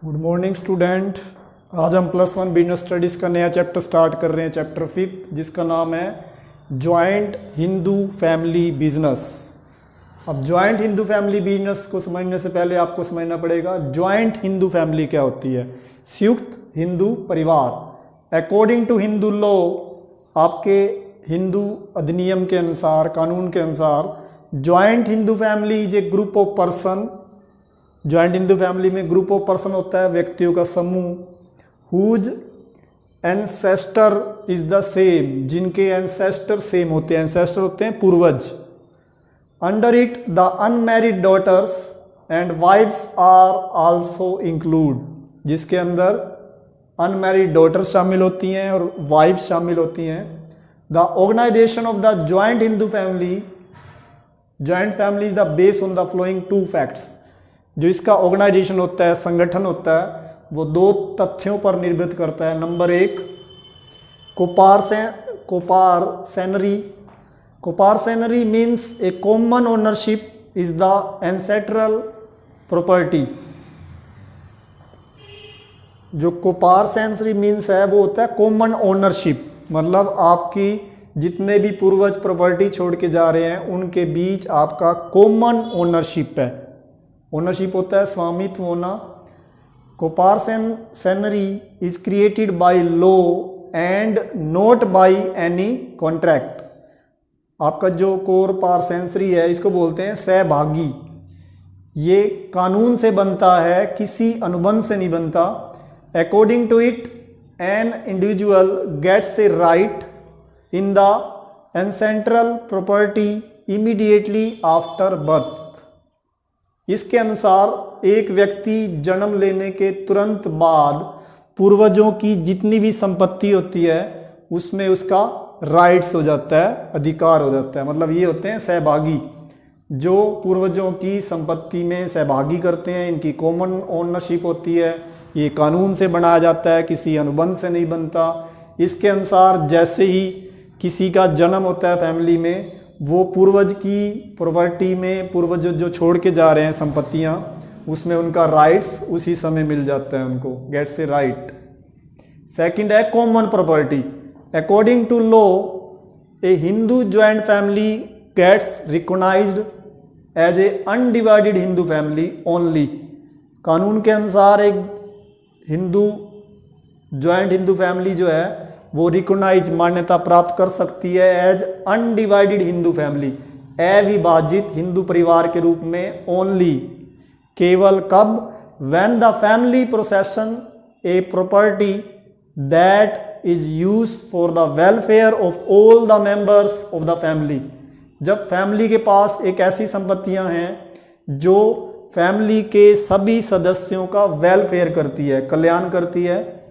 Good morning student. आज हम +1 business studies का नया चैप्टर स्टार्ट कर रहे हैं, चैप्टर 5, जिसका नाम है जॉइंट हिंदू फैमिली बिजनेस। अब जॉइंट हिंदू फैमिली बिजनेस को समझने से पहले आपको समझना पड़ेगा जॉइंट हिंदू फैमिली क्या होती है। संयुक्त हिंदू परिवार अकॉर्डिंग टू हिंदू लॉ, आपके हिंदू अधिनियम के अनुसार, कानून के अनुसार, joint Hindu family is a group of person. Joint Hindu family में ग्रुप ऑफ पर्सन होता है, व्यक्तियों का समूह, whose ancestor is the same, जिनके एंसेस्टर सेम होते हैं। एंसेस्टर होते हैं पूर्वज। Under it the unmarried daughters and wifes are also include, जिसके अंदर अनमैरिड डॉटर्स शामिल होती हैं और वाइफ्स शामिल होती हैं। The organisation of the joint Hindu family, joint family is the base on the following two facts. जो इसका ऑर्गेनाइजेशन होता है, संगठन होता है, वो 2 तथ्यों पर निर्भर करता है। Number 1, coparcenary means a common ownership is the ancestral property. जो कोपारसेनरी मीन्स है वो होता है कॉमन ओनरशिप, मतलब आपकी जितने भी पूर्वज प्रॉपर्टी छोड़ के जा रहे हैं उनके बीच आपका कॉमन ओनरशिप है। ओनरशिप होता है स्वामित्व होना। Coparcenary is created by law and not by any contract. आपका जो कोपारसेनरी है इसको बोलते हैं सहभागी। ये कानून से बनता है, किसी अनुबंध से नहीं बनता। According to it an individual gets a right in the ancestral property immediately after birth. इसके अनुसार एक व्यक्ति जन्म लेने के तुरंत बाद पूर्वजों की जितनी भी संपत्ति होती है उसमें उसका राइट्स हो जाता है, अधिकार हो जाता है। मतलब ये होते हैं सहभागी, जो पूर्वजों की संपत्ति में सहभागी करते हैं। इनकी कॉमन ओनरशिप होती है। ये कानून से बनाया जाता है, किसी अनुबंध से नहीं बनता। इसके अनुसार जैसे ही किसी का जन्म होता है फैमिली में, वो पूर्वज की प्रॉपर्टी में, पूर्वज जो छोड़ के जा रहे हैं संपत्तियां, उसमें उनका राइट्स उसी समय मिल जाता है उनको, गेट्स ए राइट। सेकंड है common property. According to law a Hindu joint family gets recognised as a undivided Hindu family only. कानून के अनुसार एक हिंदू ज्वाइंट हिंदू फैमिली जो है वो रिकॉग्नाइज, मान्यता प्राप्त कर सकती है एज अनडिवाइडेड हिंदू फैमिली, अविभाजित हिंदू परिवार के रूप में ओनली। केवल कब? When the family प्रोसेसन a property that is use for the welfare of all the members of the family. जब फैमिली के पास एक ऐसी संपत्तियां हैं जो फैमिली के सभी सदस्यों का वेलफेयर करती है, कल्याण करती है।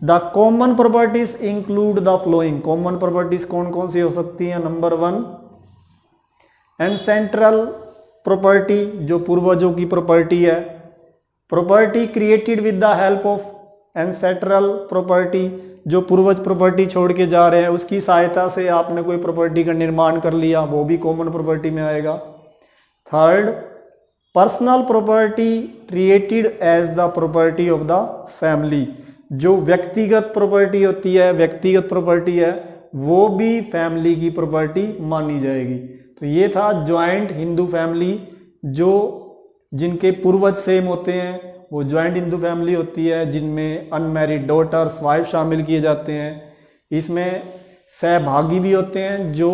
The common properties include the flowing. Common properties कौन कौन सी हो सकती हैं? नंबर 1, एंसेस्ट्रल प्रॉपर्टी, जो पूर्वजों की प्रॉपर्टी है। Property created with the help of ancestral property, जो पूर्वज प्रॉपर्टी छोड़ के जा रहे हैं उसकी सहायता से आपने कोई प्रॉपर्टी का निर्माण कर लिया, वो भी कॉमन प्रॉपर्टी में आएगा। Third, personal property created as the property of the family. जो व्यक्तिगत प्रॉपर्टी होती है, व्यक्तिगत प्रॉपर्टी है, वो भी फैमिली की प्रॉपर्टी मानी जाएगी। तो ये था जॉइंट हिंदू फैमिली। जो जिनके पूर्वज सेम होते हैं वो जॉइंट हिंदू फैमिली होती है, जिनमें अनमैरिड डॉटर्स, वाइफ शामिल किए जाते हैं। इसमें सहभागी भी होते हैं जो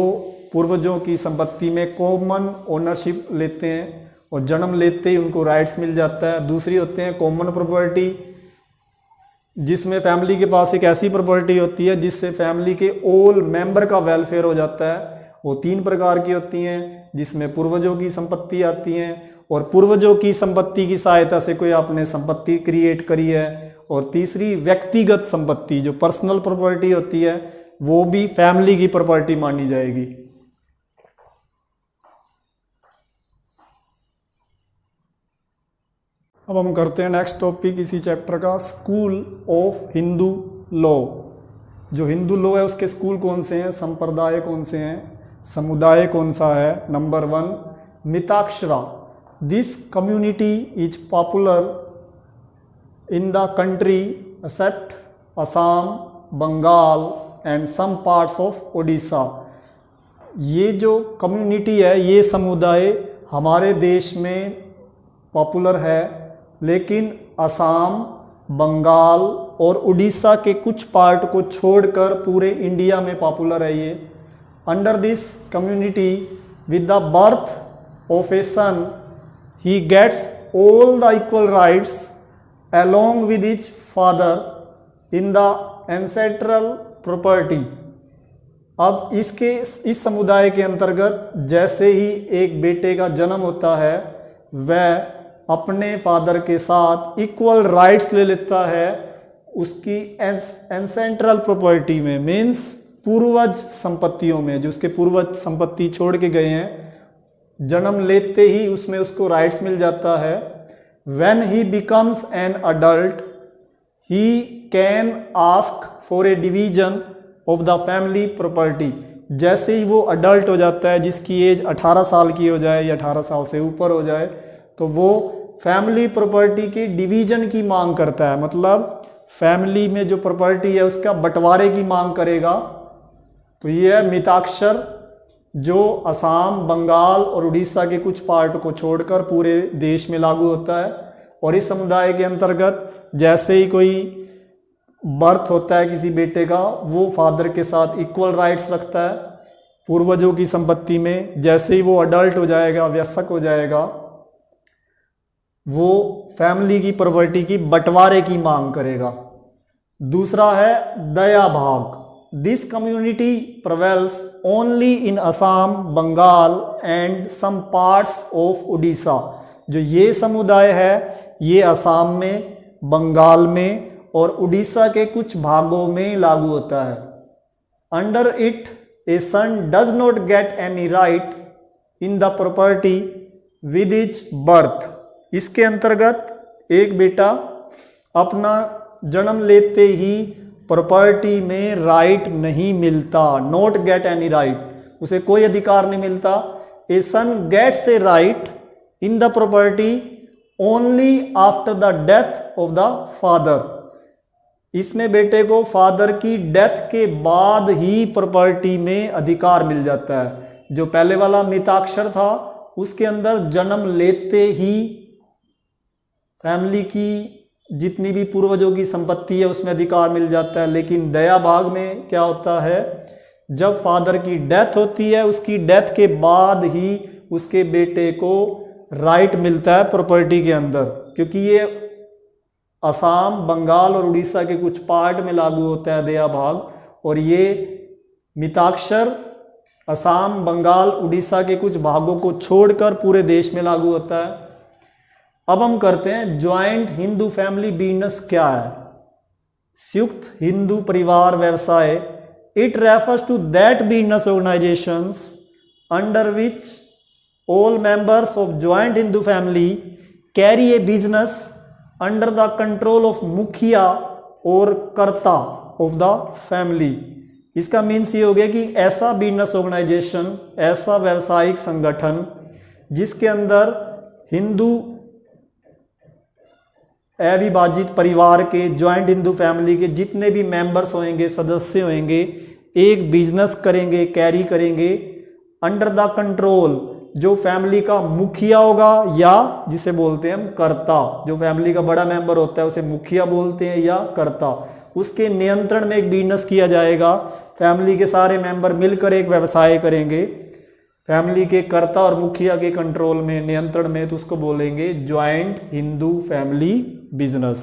पूर्वजों की संपत्ति में कॉमन ओनरशिप लेते हैं और जन्म लेते ही उनको राइट्स मिल जाता है। दूसरी होते हैं कॉमन प्रॉपर्टी, जिसमें फैमिली के पास एक ऐसी प्रॉपर्टी होती है जिससे फैमिली के ऑल मेंबर का वेलफेयर हो जाता है। वो 3 प्रकार की होती हैं, जिसमें पूर्वजों की संपत्ति आती हैं और पूर्वजों की संपत्ति की सहायता से कोई आपने संपत्ति क्रिएट करी है। और तीसरी व्यक्तिगत संपत्ति, जो पर्सनल प्रॉपर्टी होती है, वो भी फैमिली की प्रॉपर्टी मानी जाएगी। अब हम करते हैं नेक्स्ट टॉपिक इसी चैप्टर का, स्कूल ऑफ हिंदू लॉ। जो हिंदू लॉ है उसके स्कूल कौन से हैं, संप्रदाय कौन से हैं, समुदाय कौन सा है? Number 1, Mitakshara. This community is popular in the country except Assam, Bengal and some parts of Odisha। ये जो कम्युनिटी है, ये समुदाय हमारे देश में पॉपुलर है, लेकिन असम, बंगाल और उड़ीसा के कुछ पार्ट को छोड़कर पूरे इंडिया में पॉपुलर है ये। Under this community with the birth of a son he gets all the equal rights along with his father in the ancestral property। अब इस समुदाय के अंतर्गत जैसे ही एक बेटे का जन्म होता है, वह अपने फादर के साथ इक्वल राइट्स ले लेता है उसकी एंसेंट्रल प्रॉपर्टी में, मीन्स पूर्वज संपत्तियों में, जो उसके पूर्वज संपत्ति छोड़ के गए हैं, जन्म लेते ही उसमें उसको राइट्स मिल जाता है। When he becomes an adult, he can ask for a division of the family property। जैसे ही वो अडल्ट हो जाता है, जिसकी एज 18 साल की हो जाए या 18 साल से ऊपर हो जाए, तो वो फैमिली प्रॉपर्टी के डिवीजन की मांग करता है। मतलब फैमिली में जो प्रॉपर्टी है उसका बंटवारे की मांग करेगा। तो ये है मिताक्षर, जो असम, बंगाल और उड़ीसा के कुछ पार्ट को छोड़कर पूरे देश में लागू होता है। और इस समुदाय के अंतर्गत जैसे ही कोई बर्थ होता है किसी बेटे का, वो फादर के साथ इक्वल राइट्स रखता है पूर्वजों की संपत्ति में। जैसे ही वो अडल्ट हो जाएगा, वयस्क हो जाएगा, वो फैमिली की प्रॉपर्टी की बंटवारे की मांग करेगा। दूसरा है दया भाग। This community prevails only in Assam, Bengal and some parts of Odisha। जो ये समुदाय है ये असम में, बंगाल में और उड़ीसा के कुछ भागों में लागू होता है। Under it a son does not get any right in the property with his birth. इसके अंतर्गत एक बेटा अपना जन्म लेते ही प्रॉपर्टी में राइट नहीं मिलता, नॉट गेट एनी राइट, उसे कोई अधिकार नहीं मिलता। A son gets a right in the property only after the death of the father. इसमें बेटे को फादर की डेथ के बाद ही प्रॉपर्टी में अधिकार मिल जाता है। जो पहले वाला मिताक्षर था उसके अंदर जन्म लेते ही फैमिली की जितनी भी पूर्वजों की संपत्ति है उसमें अधिकार मिल जाता है, लेकिन दया भाग में क्या होता है, जब फादर की डेथ होती है उसकी डेथ के बाद ही उसके बेटे को राइट मिलता है प्रॉपर्टी के अंदर। क्योंकि ये असम, बंगाल और उड़ीसा के कुछ पार्ट में लागू होता है दया भाग, और ये मिताक्षर असम, बंगाल, उड़ीसा के कुछ भागों को छोड़कर पूरे देश में लागू होता है। अब हम करते हैं ज्वाइंट हिंदू फैमिली बिजनेस क्या है। संयुक्त हिंदू परिवार व्यवसाय, it refers to that business organisations under which all members of joint Hindu family carry a business under the control of mukhiya और कर्ता ऑफ द फैमिली। इसका मीन्स ये हो गया कि ऐसा बिजनेस ऑर्गेनाइजेशन, ऐसा व्यवसायिक संगठन जिसके अंदर हिंदू अविभाजित परिवार के, ज्वाइंट हिंदू फैमिली के जितने भी मेंबर्स होंगे, सदस्य होंगे, एक बिजनेस करेंगे, कैरी करेंगे अंडर द कंट्रोल, जो फैमिली का मुखिया होगा या जिसे बोलते हैं हम कर्ता, जो फैमिली का बड़ा मेंबर होता है उसे मुखिया बोलते हैं या कर्ता, उसके नियंत्रण में एक बिजनेस किया जाएगा। फैमिली के सारे मेंबर मिलकर एक व्यवसाय करेंगे, फैमिली के कर्ता और मुखिया के कंट्रोल में, नियंत्रण में, तो उसको बोलेंगे ज्वाइंट हिंदू फैमिली बिजनेस।